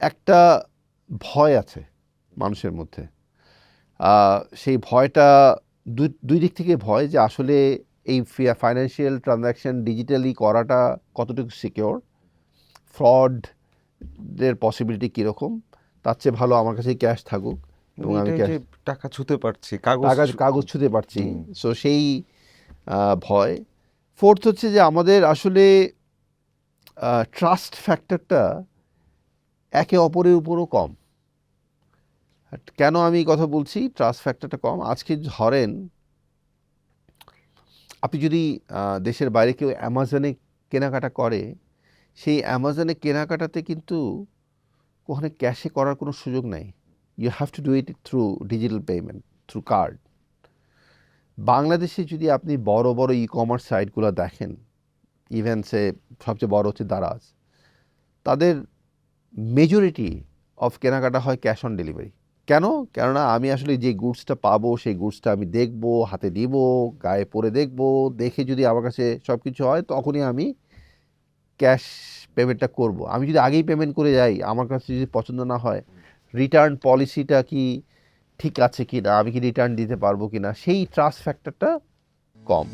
একটা ভয় আছে মানুষের মধ্যে। সেই ভয়টা দুই দিক থেকে ভয় যে আসলে এই ফাইন্যান্সিয়াল ট্রানজাকশন ডিজিটালি করাটা কতটুকু সিকিউর, ফ্রডের পসিবিলিটি কীরকম, তার চেয়ে ভালো আমার কাছে ক্যাশ থাকুক এবং আমি এটাই ক্যাশ যে টাকা ছুঁতে পারছি, কাগজ কাগজ কাগজ ছুঁতে পারছি। হুম। সো সেই ভয়। ফোর্থ হচ্ছে যে আমাদের আসলে ট্রাস্ট ফ্যাক্টরটা একে অপরের উপরও কম। কেন আমি এই কথা বলছি ট্রাস্ট ফ্যাক্টরটা কম? আজকে ধরেন আপনি যদি দেশের বাইরে কেউ অ্যামাজনে কেনাকাটা করে, সেই অ্যামাজনে কেনাকাটাতে কিন্তু ওখানে ক্যাশে করার কোনো সুযোগ নাই। You have to do it through digital payment, through card. বাংলাদেশে যদি আপনি বড় বড় ই কমার্স সাইটগুলো দেখেন, ইভেন সবচেয়ে বড় হচ্ছে দারাজ, তাদের মেজরিটি অফ কেনাকাটা হয় ক্যাশ অন ডেলিভারি। কেন? কেননা আমি আসলে যে গুডসটা পাবো সেই গুডসটা আমি দেখবো, হাতে নিব, গায়ে পরে দেখবো, দেখে যদি আমার কাছে সব কিছু হয় তখনই আমি ক্যাশ পেমেন্টটা করব। আমি যদি আগেই পেমেন্ট করে যাই, আমার কাছে যদি পছন্দ না হয়, রিটার্ন পলিসিটা কি ঠিক আছে কি না, আমি কি রিটার্ন দিতে পারবো কি না, সেই ট্রাস্ট ফ্যাক্টরটা কম।